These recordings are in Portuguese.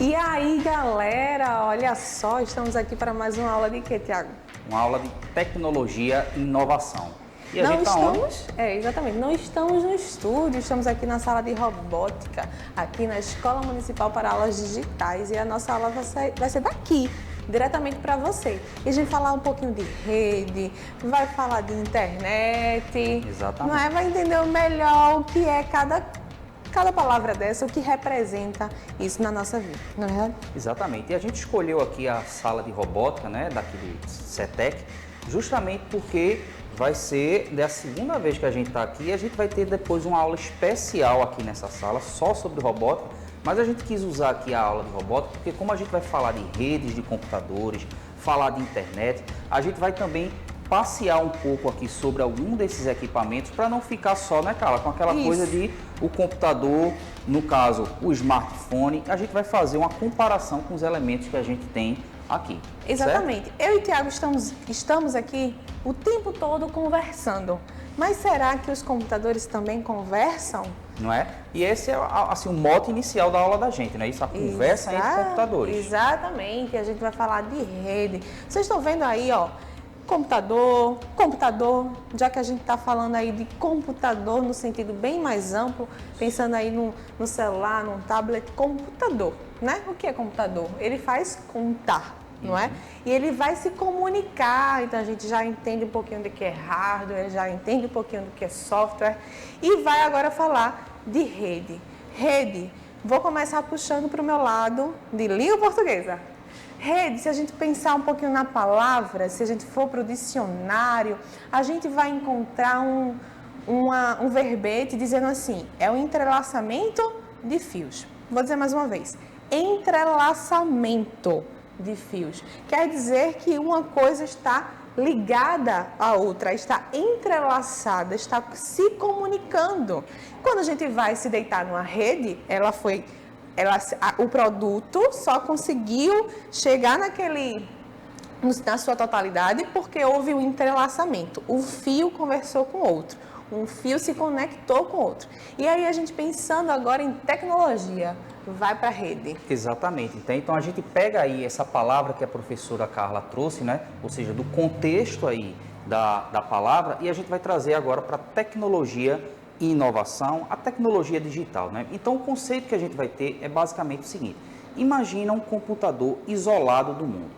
E aí, galera, olha só, estamos aqui para mais uma aula de quê, Tiago? Uma aula de tecnologia e inovação. E a Não gente tá onde? estamos, exatamente, não estamos no estúdio, estamos aqui na sala de robótica, aqui na Escola Municipal para Aulas Digitais, e a nossa aula vai ser daqui, diretamente para você. E a gente vai falar um pouquinho de rede, vai falar de internet, Exatamente. não é? Vai entender melhor o que é cada palavra dessa, o que representa isso na nossa vida, não é verdade? Exatamente. E a gente escolheu aqui a sala de robótica, né, daqui do CETEC, justamente porque vai ser a segunda vez que a gente está aqui. A gente vai ter depois uma aula especial aqui nessa sala, só sobre robótica, mas a gente quis usar aqui a aula de robótica porque como a gente vai falar de redes de computadores, falar de internet, a gente vai também passear um pouco aqui sobre algum desses equipamentos para não ficar só, né, Carla, com aquela coisa de o computador, no caso, o smartphone. A gente vai fazer uma comparação com os elementos que a gente tem aqui. Exatamente. Certo? Eu e Tiago estamos aqui o tempo todo conversando. Mas será que os computadores também conversam? Não é? E esse é assim, o mote inicial da aula da gente, né? Isso, a conversa entre computadores. Exatamente. A gente vai falar de rede. Vocês estão vendo aí, ó, computador, já que a gente está falando aí de computador no sentido bem mais amplo, pensando aí no celular, no tablet, computador, né? O que é computador? Ele faz contar, não é? E ele vai se comunicar, então a gente já entende um pouquinho do que é hardware, já entende um pouquinho do que é software e vai agora falar de rede. Rede, vou começar puxando para o meu lado de língua portuguesa. Rede, se a gente pensar um pouquinho na palavra, se a gente for para o dicionário, a gente vai encontrar um verbete dizendo assim, é o entrelaçamento de fios. Vou dizer mais uma vez, entrelaçamento de fios. Quer dizer que uma coisa está ligada à outra, está entrelaçada, está se comunicando. Quando a gente vai se deitar numa rede, o produto só conseguiu chegar na sua totalidade porque houve um entrelaçamento. Um fio conversou com o outro, um fio se conectou com o outro. E aí a gente pensando agora em tecnologia, vai para a rede. Exatamente. Então a gente pega aí essa palavra que a professora Carla trouxe, né? Ou seja, do contexto aí da palavra, e a gente vai trazer agora para tecnologia e inovação, a tecnologia digital, né? Então o conceito que a gente vai ter é basicamente o seguinte: imagina um computador isolado do mundo.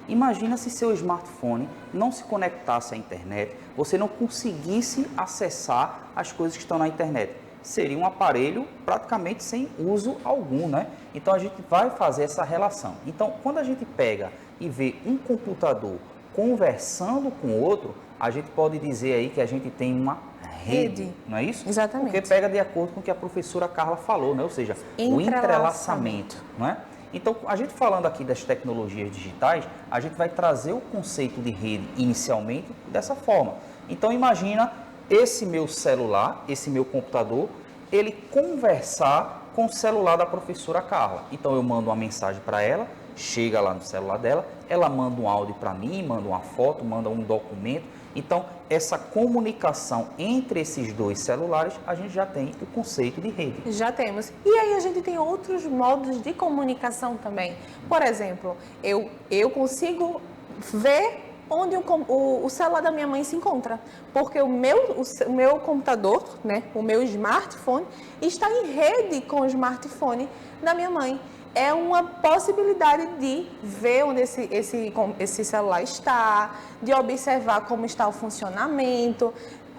Imagina se seu smartphone não se conectasse à internet, você não conseguisse acessar as coisas que estão na internet. Seria um aparelho praticamente sem uso algum, né? Então a gente vai fazer essa relação. Então, quando a gente pega e vê um computador conversando com outro, a gente pode dizer aí que a gente tem uma rede, não é isso? Exatamente. Porque pega de acordo com o que a professora Carla falou, né? Ou seja, o entrelaçamento, não é? Então, a gente falando aqui das tecnologias digitais, a gente vai trazer o conceito de rede inicialmente dessa forma. Então, imagina esse meu celular, esse meu computador, ele conversar com o celular da professora Carla. Então, eu mando uma mensagem para ela, chega lá no celular dela, ela manda um áudio para mim, manda uma foto, manda um documento. Então, essa comunicação entre esses dois celulares, a gente já tem o conceito de rede. Já temos. E aí a gente tem outros modos de comunicação também. Por exemplo, eu consigo ver onde o celular da minha mãe se encontra. Porque o meu computador, né, o meu smartphone, está em rede com o smartphone da minha mãe. É uma possibilidade de ver onde esse celular está, de observar como está o funcionamento.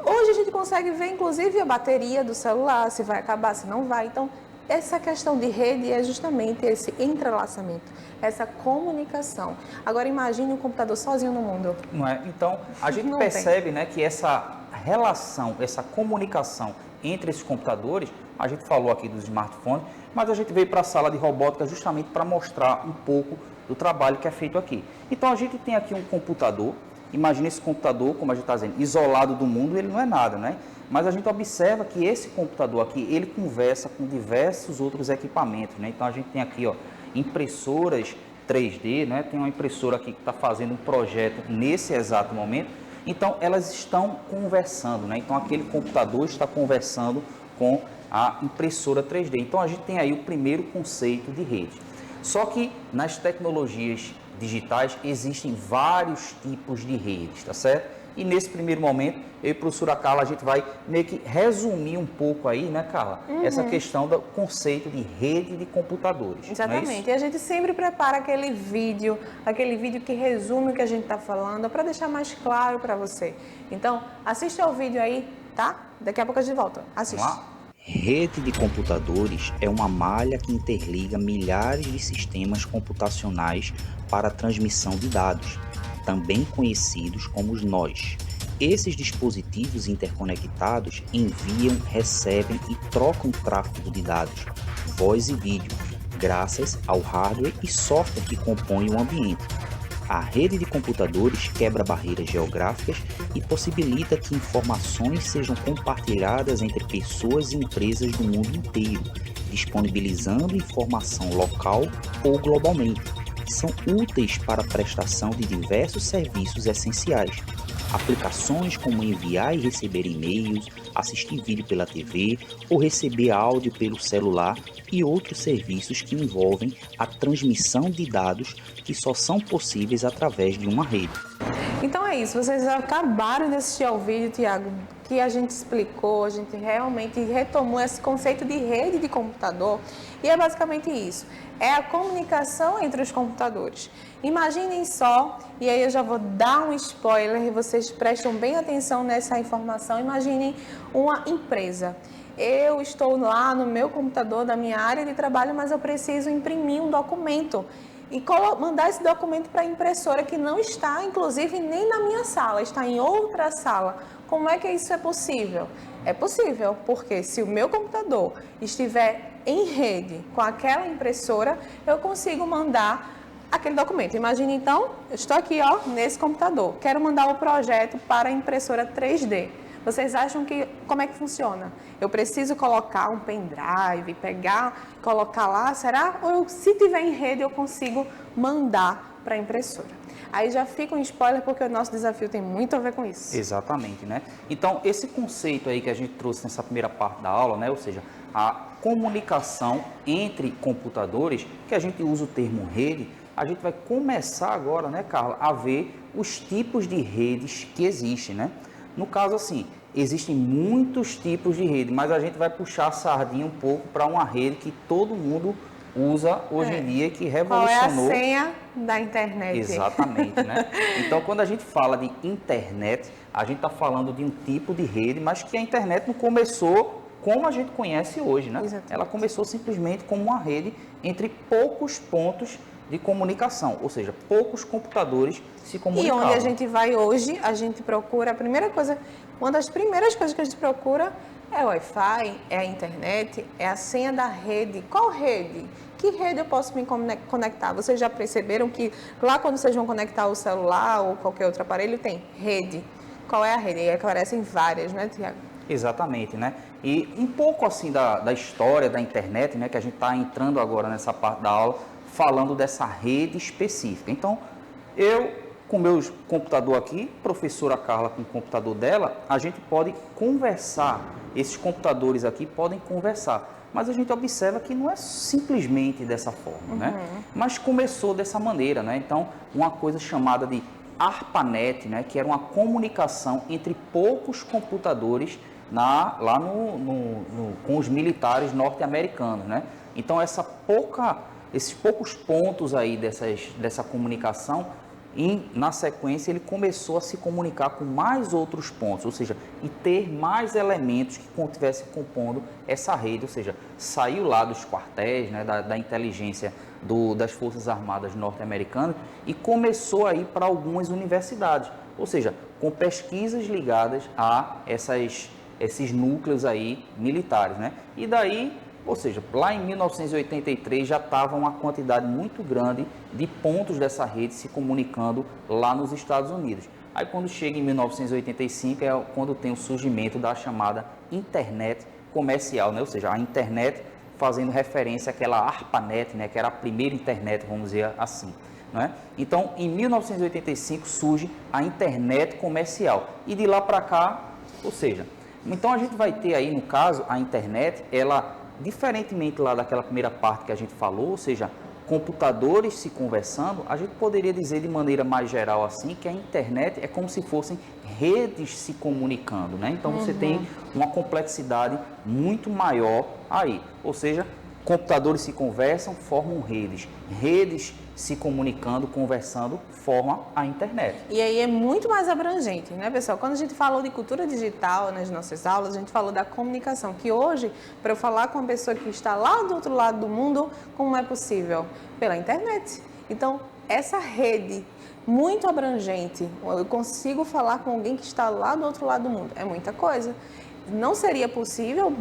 Hoje a gente consegue ver, inclusive, a bateria do celular, se vai acabar, se não vai. Então, essa questão de rede é justamente esse entrelaçamento, essa comunicação. Agora, imagine um computador sozinho no mundo. Não é? Então, a gente Não percebe, né, que essa relação, essa comunicação entre esses computadores, a gente falou aqui dos smartphones, mas a gente veio para a sala de robótica justamente para mostrar um pouco do trabalho que é feito aqui. Então, a gente tem aqui um computador. Imagina esse computador, como a gente está dizendo, isolado do mundo, ele não é nada, né? Mas a gente observa que esse computador aqui, ele conversa com diversos outros equipamentos, né? Então a gente tem aqui, ó, impressoras 3D, né? Tem uma impressora aqui que está fazendo um projeto nesse exato momento. Então elas estão conversando, né? Então aquele computador está conversando com a impressora 3D. Então a gente tem aí o primeiro conceito de rede. Só que nas tecnologias digitais existem vários tipos de redes, tá certo? E nesse primeiro momento, eu e a professora Carla, a gente vai meio que resumir um pouco aí, né, Carla? Essa questão do conceito de rede de computadores. Exatamente. E a gente sempre prepara aquele vídeo que resume o que a gente está falando, para deixar mais claro para você. Então, assista ao vídeo aí, tá? Daqui a pouco a gente volta. Assiste. Vamos lá? Rede de computadores é uma malha que interliga milhares de sistemas computacionais para a transmissão de dados, também conhecidos como os nós. Esses dispositivos interconectados enviam, recebem e trocam tráfego de dados, voz e vídeo, graças ao hardware e software que compõem o ambiente. A rede de computadores quebra barreiras geográficas e possibilita que informações sejam compartilhadas entre pessoas e empresas do mundo inteiro, disponibilizando informação local ou globalmente, que são úteis para a prestação de diversos serviços essenciais. Aplicações como enviar e receber e-mails, assistir vídeo pela TV ou receber áudio pelo celular e outros serviços que envolvem a transmissão de dados que só são possíveis através de uma rede. Então é isso, vocês acabaram de assistir ao vídeo, Tiago, que a gente explicou, a gente realmente retomou esse conceito de rede de computador e é basicamente isso, é a comunicação entre os computadores. Imaginem só, e aí eu já vou dar um spoiler e vocês prestam bem atenção nessa informação, imaginem uma empresa. Eu estou lá no meu computador da minha área de trabalho, mas eu preciso imprimir um documento e mandar esse documento para a impressora que não está, inclusive, nem na minha sala, está em outra sala. Como é que isso é possível? É possível, porque se o meu computador estiver em rede com aquela impressora, eu consigo mandar aquele documento. Imagine então, eu estou aqui nesse computador, quero mandar o projeto para a impressora 3D. Vocês acham que, como é que funciona? Eu preciso colocar um pendrive, colocar lá, será? Ou se tiver em rede eu consigo mandar para a impressora? Aí já fica um spoiler porque o nosso desafio tem muito a ver com isso. Exatamente, né? Então, esse conceito aí que a gente trouxe nessa primeira parte da aula, né? Ou seja, a comunicação entre computadores, que a gente usa o termo rede, a gente vai começar agora, né, Carla, a ver os tipos de redes que existem, né? No caso, assim, existem muitos tipos de rede, mas a gente vai puxar a sardinha um pouco para uma rede que todo mundo usa hoje em dia, que revolucionou. Qual é a senha da internet? Exatamente, né? Então, quando a gente fala de internet, a gente está falando de um tipo de rede, mas que a internet não começou como a gente conhece hoje, né? Exatamente. Ela começou simplesmente como uma rede entre poucos pontos de comunicação, ou seja, poucos computadores se comunicavam. E onde a gente vai hoje, a gente procura, uma das primeiras coisas que a gente procura é o Wi-Fi, é a internet, é a senha da rede. Qual rede? Que rede eu posso me conectar? Vocês já perceberam que lá quando vocês vão conectar o celular ou qualquer outro aparelho, tem rede. Qual é a rede? E aí aparecem várias, né, Tiago? Exatamente, né? E um pouco assim da história da internet, né, que a gente está entrando agora nessa parte da aula, falando dessa rede específica. Então, eu com o meu computador aqui, professora Carla com o computador dela, a gente pode conversar, esses computadores aqui podem conversar, mas a gente observa que não é simplesmente dessa forma, né? Mas começou dessa maneira, né? Então, uma coisa chamada de ARPANET, né, que era uma comunicação entre poucos computadores lá com os militares norte-americanos, né? Então, esses poucos pontos aí dessa comunicação, na sequência ele começou a se comunicar com mais outros pontos, ou seja, e ter mais elementos que estivessem compondo essa rede, ou seja, saiu lá dos quartéis, né, da inteligência das Forças Armadas norte-americanas e começou a ir para algumas universidades, ou seja, com pesquisas ligadas a esses núcleos aí militares, né? E daí, ou seja, lá em 1983 já estava uma quantidade muito grande de pontos dessa rede se comunicando lá nos Estados Unidos. Aí quando chega em 1985 é quando tem o surgimento da chamada internet comercial, né? Ou seja, a internet fazendo referência àquela ARPANET, né? Que era a primeira internet, vamos dizer assim, né? Então, em 1985 surge a internet comercial e de lá para cá, ou seja, então a gente vai ter aí, no caso, a internet, ela, diferentemente lá daquela primeira parte que a gente falou, ou seja, computadores se conversando, a gente poderia dizer de maneira mais geral assim que a internet é como se fossem redes se comunicando, né? Então você tem uma complexidade muito maior aí, ou seja, computadores se conversam, formam redes, redes se comunicando, conversando, formam a internet. E aí é muito mais abrangente, né, pessoal? Quando a gente falou de cultura digital nas nossas aulas, a gente falou da comunicação, que hoje, para eu falar com uma pessoa que está lá do outro lado do mundo, como é possível? Pela internet. Então, essa rede muito abrangente, eu consigo falar com alguém que está lá do outro lado do mundo, é muita coisa. Não seria possível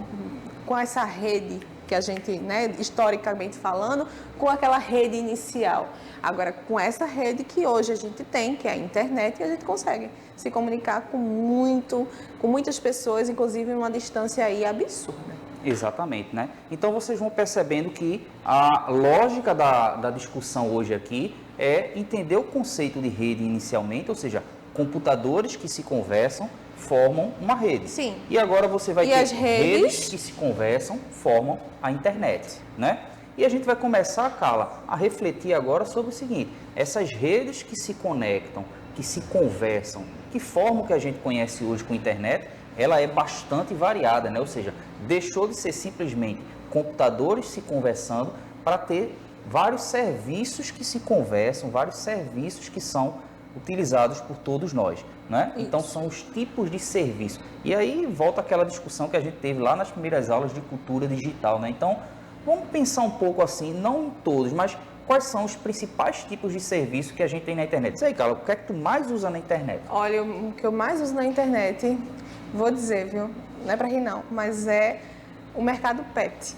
com essa rede que a gente, né, historicamente falando, com aquela rede inicial. Agora, com essa rede que hoje a gente tem, que é a internet, a gente consegue se comunicar com muitas pessoas, inclusive em uma distância aí absurda. Exatamente, né? Então vocês vão percebendo que a lógica da discussão hoje aqui é entender o conceito de rede inicialmente, ou seja, computadores que se conversam formam uma rede. Sim. E agora você vai E ter as redes que se conversam, formam a internet, né? E a gente vai começar, Carla, a refletir agora sobre o seguinte: essas redes que se conectam, que se conversam, que formam o que a gente conhece hoje com a internet, ela é bastante variada, né? Ou seja, deixou de ser simplesmente computadores se conversando para ter vários serviços que se conversam, vários serviços que são utilizados por todos nós, né? Então são os tipos de serviço. E aí volta aquela discussão que a gente teve lá nas primeiras aulas de cultura digital, né? Então vamos pensar um pouco assim, não em todos, mas quais são os principais tipos de serviço que a gente tem na internet. Isso aí, Carla, o que é que tu mais usa na internet? Olha, o que eu mais uso na internet, vou dizer, viu? Não é para rir não, mas é o mercado pet.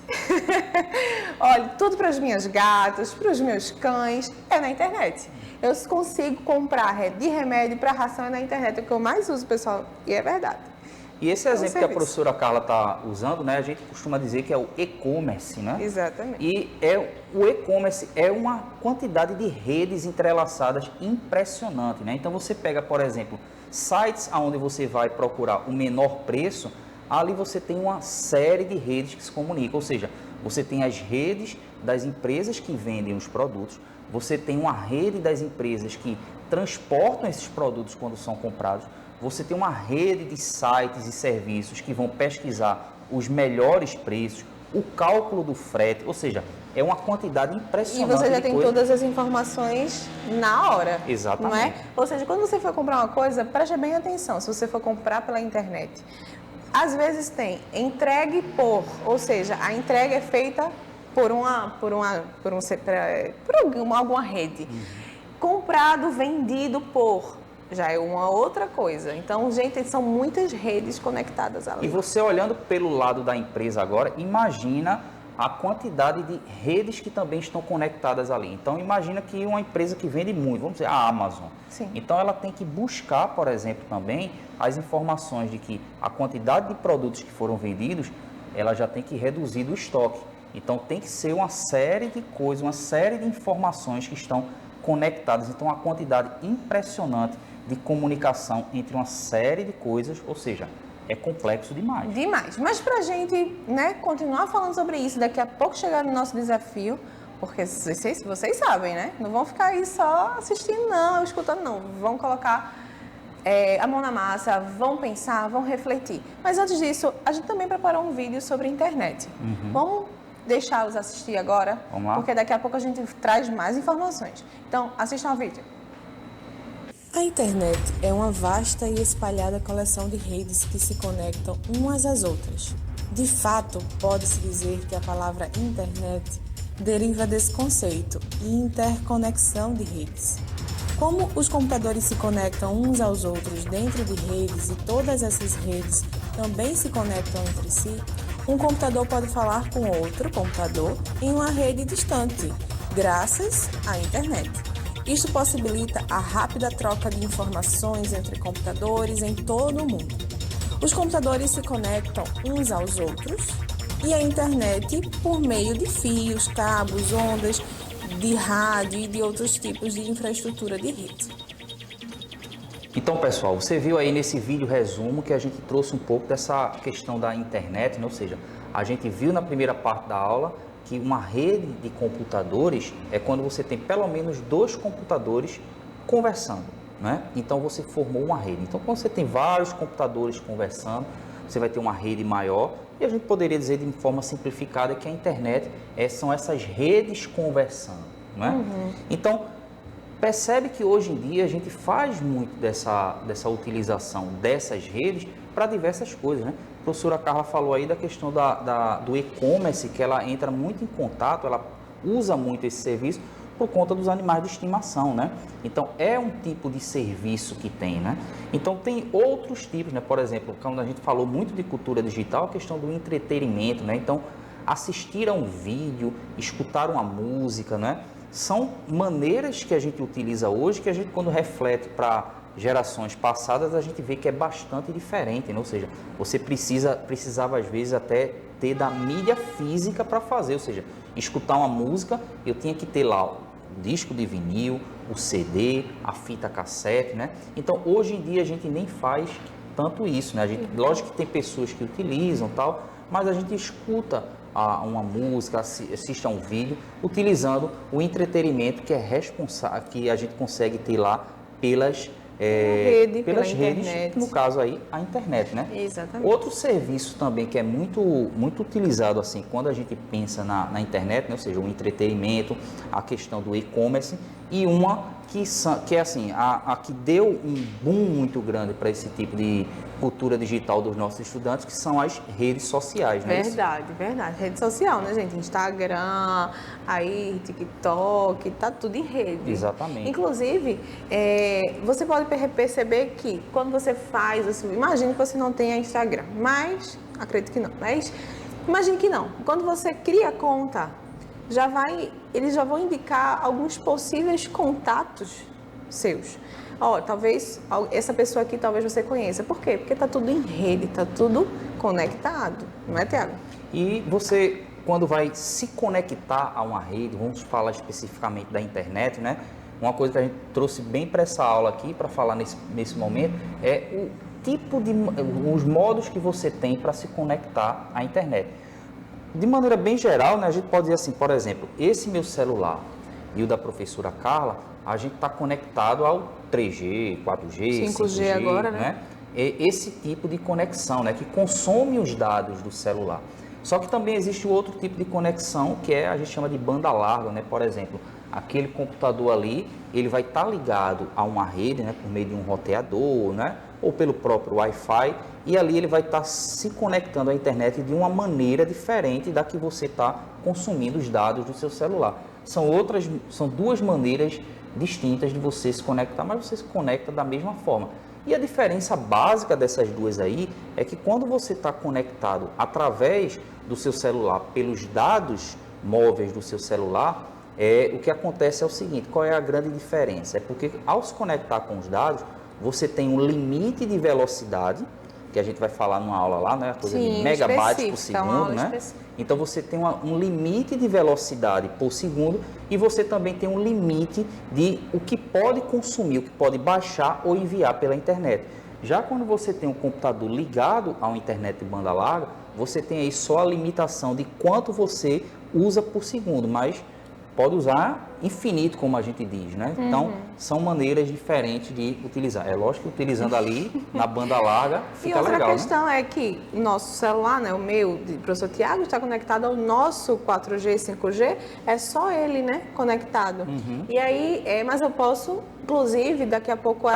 Olha, tudo para as minhas gatas, para os meus cães, é na internet. Eu consigo comprar de remédio para ração na internet, é o que eu mais uso, pessoal, e é verdade. E esse exemplo que a professora Carla está usando, né, a gente costuma dizer que é o e-commerce, né? Exatamente. E o e-commerce é uma quantidade de redes entrelaçadas impressionante, né? Então você pega, por exemplo, sites onde você vai procurar o menor preço, ali você tem uma série de redes que se comunicam, ou seja, você tem as redes das empresas que vendem os produtos, você tem uma rede das empresas que transportam esses produtos quando são comprados, você tem uma rede de sites e serviços que vão pesquisar os melhores preços, o cálculo do frete, ou seja, é uma quantidade impressionante. E você já tem todas as informações na hora. Exatamente. Não é? Ou seja, quando você for comprar uma coisa, preste bem atenção, se você for comprar pela internet. Às vezes tem entregue por, ou seja, a entrega é feita por alguma rede. Comprado, vendido por, já é uma outra coisa. Então, gente, são muitas redes conectadas ali. E você olhando pelo lado da empresa agora, imagina a quantidade de redes que também estão conectadas ali. Então, imagina que uma empresa que vende muito, vamos dizer, a Amazon. Sim. Então, ela tem que buscar, por exemplo, também as informações de que a quantidade de produtos que foram vendidos, ela já tem que reduzir do estoque. Então, tem que ser uma série de coisas, uma série de informações que estão conectadas. Então, uma quantidade impressionante de comunicação entre uma série de coisas, ou seja, é complexo demais. Demais. Mas para a gente, né, continuar falando sobre isso, daqui a pouco chegar no nosso desafio, porque vocês sabem, né? Não vão ficar aí só assistindo, não, escutando, não. Vão colocar a mão na massa, vão pensar, vão refletir. Mas antes disso, a gente também preparou um vídeo sobre a internet. Vamos deixá-los assistir agora? Vamos lá? Porque daqui a pouco a gente traz mais informações. Então, assistam ao vídeo. A internet é uma vasta e espalhada coleção de redes que se conectam umas às outras. De fato, pode-se dizer que a palavra internet deriva desse conceito, interconexão de redes. Como os computadores se conectam uns aos outros dentro de redes e todas essas redes também se conectam entre si, um computador pode falar com outro computador em uma rede distante, graças à internet. Isto possibilita a rápida troca de informações entre computadores em todo o mundo. Os computadores se conectam uns aos outros e a internet por meio de fios, cabos, ondas, de rádio e de outros tipos de infraestrutura de rede. Então, pessoal, você viu aí nesse vídeo resumo que a gente trouxe um pouco dessa questão da internet, né? Ou seja, a gente viu na primeira parte da aula que uma rede de computadores é quando você tem pelo menos 2 computadores conversando, né? Então você formou uma rede. Então quando você tem vários computadores conversando, você vai ter uma rede maior, e a gente poderia dizer de forma simplificada que a internet são essas redes conversando, né? Então percebe que hoje em dia a gente faz muito dessa utilização dessas redes para diversas coisas, né? A professora Carla falou aí da questão do e-commerce, que ela entra muito em contato, ela usa muito esse serviço por conta dos animais de estimação, né? Então, é um tipo de serviço que tem, né? Então, tem outros tipos, né? Por exemplo, quando a gente falou muito de cultura digital, a questão do entretenimento, né? Então, assistir a um vídeo, escutar uma música, né? São maneiras que a gente utiliza hoje, que a gente, quando reflete para gerações passadas, a gente vê que é bastante diferente, né? Ou seja, você precisava às vezes até ter da mídia física para fazer, ou seja, escutar uma música, eu tinha que ter lá o disco de vinil, o CD, a fita cassete, né? Então, hoje em dia a gente nem faz tanto isso, né? Lógico que tem pessoas que utilizam tal, mas a gente escuta uma música, assiste a um vídeo, utilizando o entretenimento que é responsável, que a gente consegue ter lá pelas redes, internet. No caso aí, a internet, né? Exatamente. Outro serviço também que é muito utilizado, assim, quando a gente pensa na internet, né? Ou seja, o entretenimento, a questão do e-commerce, e uma que é assim, a que deu um boom muito grande para esse tipo de cultura digital dos nossos estudantes, que são as redes sociais, né? Verdade. Rede social, né, gente? Instagram, aí TikTok, tá tudo em rede. Exatamente. Inclusive, você pode perceber que quando você faz, assim, imagine que você não tenha Instagram, mas acredito que não, mas imagine que não. Quando você cria conta, eles já vão indicar alguns possíveis contatos seus. Talvez essa pessoa aqui talvez você conheça. Por quê? Porque tá tudo em rede, tá tudo conectado, não é, Tiago? E você, quando vai se conectar a uma rede, vamos falar especificamente da internet, né? Uma coisa que a gente trouxe bem para essa aula aqui, para falar nesse momento, é os modos que você tem para se conectar à internet. De maneira bem geral, né, a gente pode dizer assim, por exemplo, esse meu celular e o da professora Carla, a gente está conectado ao 3G, 4G, 5G agora, né? Esse tipo de conexão, né, que consome os dados do celular. Só que também existe outro tipo de conexão, que a gente chama de banda larga, né? Por exemplo, aquele computador ali, ele vai estar ligado a uma rede, né, por meio de um roteador, né, ou pelo próprio Wi-Fi, e ali ele vai estar se conectando à internet de uma maneira diferente da que você está consumindo os dados do seu celular. São duas maneiras distintas de você se conectar, mas você se conecta da mesma forma. E a diferença básica dessas duas aí é que quando você está conectado através do seu celular, pelos dados móveis do seu celular, o que acontece é o seguinte, qual é a grande diferença? É porque ao se conectar com os dados, você tem um limite de velocidade, que a gente vai falar numa aula lá, né? Coisa de megabytes por segundo, né? Então você tem um limite de velocidade por segundo e você também tem um limite de o que pode consumir, o que pode baixar ou enviar pela internet. Já quando você tem um computador ligado a uma internet de banda larga, você tem aí só a limitação de quanto você usa por segundo, mas pode usar infinito, como a gente diz, né? Então, são maneiras diferentes de utilizar. É lógico que utilizando ali na banda larga fica legal, né? E outra questão é que o nosso celular, né, o meu, do professor Tiago, está conectado ao nosso 4G, 5G, é só ele, né, conectado. E aí, mas eu posso, inclusive, daqui a pouco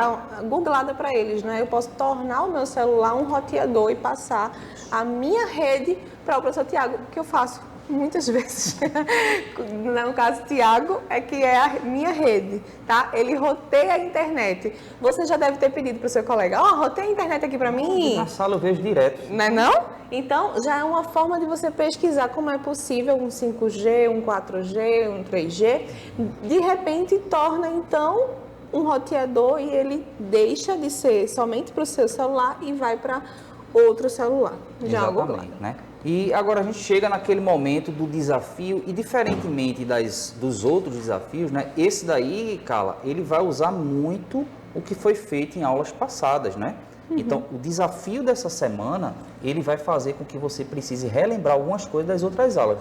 googlada para eles, né? Eu posso tornar o meu celular um roteador e passar a minha rede para o professor Tiago, o que eu faço muitas vezes. No caso, Tiago é a minha rede, tá? Ele roteia a internet. Você já deve ter pedido para o seu colega, roteia a internet aqui para mim. Na sala eu vejo direto. Não é não? Então, já é uma forma de você pesquisar como é possível um 5G, um 4G, um 3G. De repente, torna, então, um roteador e ele deixa de ser somente para o seu celular e vai para outro celular. Já exatamente, né? E agora a gente chega naquele momento do desafio e diferentemente dos outros desafios, né? Esse daí, Carla, ele vai usar muito o que foi feito em aulas passadas, né? Então, o desafio dessa semana, ele vai fazer com que você precise relembrar algumas coisas das outras aulas.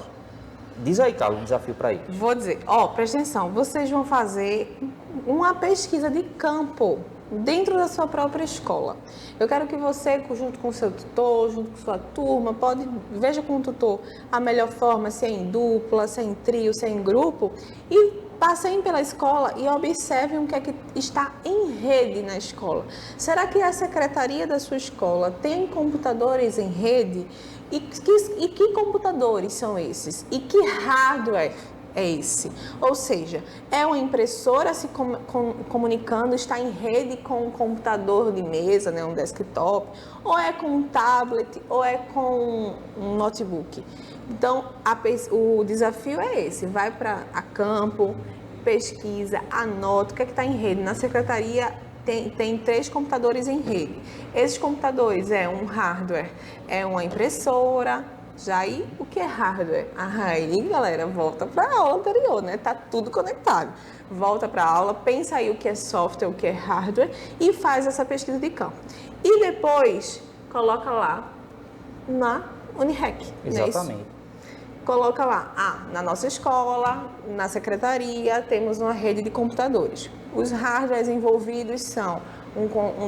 Diz aí, Carlos, um desafio para eles. Vou dizer, ó, presta atenção, vocês vão fazer uma pesquisa de campo dentro da sua própria escola. Eu quero que você, junto com o seu tutor, junto com sua turma, veja com o tutor a melhor forma, se é em dupla, se é em trio, se é em grupo, e passem pela escola e observem o que é que está em rede na escola. Será que a secretaria da sua escola tem computadores em rede? E que computadores são esses? E que hardware é esse? Ou seja, é uma impressora se comunicando, está em rede com um computador de mesa, né, um desktop, ou é com um tablet, ou é com um notebook? Então, o desafio é esse, vai para a campo, pesquisa, anota o que é que está em rede. Na secretaria tem 3 computadores em rede. Esses computadores é um hardware, é uma impressora. Já aí, o que é hardware? Aí, galera, volta para a aula anterior, né? Tá tudo conectado. Volta para a aula, pensa aí o que é software, o que é hardware e faz essa pesquisa de campo. E depois, coloca lá na Unirec. Exatamente. Coloca lá, na nossa escola, na secretaria, temos uma rede de computadores. Os hardwares envolvidos são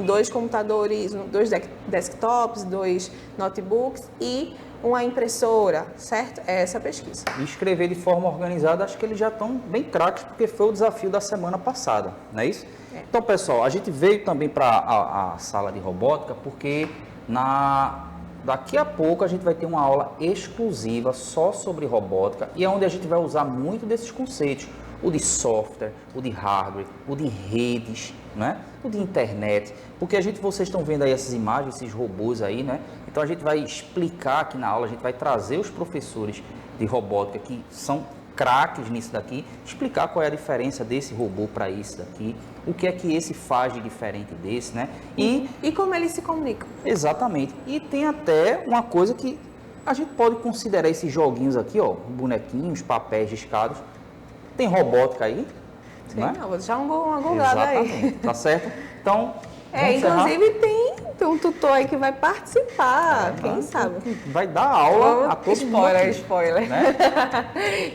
2 computadores, 2 desktops, 2 notebooks e uma impressora, certo? É essa a pesquisa. E escrever de forma organizada, acho que eles já estão bem craques, porque foi o desafio da semana passada, não é isso? É. Então, pessoal, a gente veio também para a sala de robótica, porque daqui a pouco a gente vai ter uma aula exclusiva só sobre robótica, e é onde a gente vai usar muito desses conceitos, o de software, o de hardware, o de redes, né? O de internet, porque vocês estão vendo aí essas imagens, esses robôs aí, né? Então a gente vai explicar aqui na aula, a gente vai trazer os professores de robótica que são craques nisso daqui, explicar qual é a diferença desse robô para esse daqui, o que é que esse faz de diferente desse, né? E como eles se comunicam. Exatamente. E tem até uma coisa que a gente pode considerar esses joguinhos aqui, ó, bonequinhos, papéis riscados. Tem robótica aí? Sim, né? Vou deixar uma googlada aí. Tá certo? Então, inclusive tem um tutor aí que vai participar, quem sabe? Vai dar aula a todo mundo. Spoiler. Né?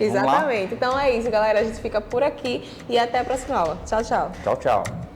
Exatamente. Então é isso, galera. A gente fica por aqui e até a próxima aula. Tchau, tchau. Tchau, tchau.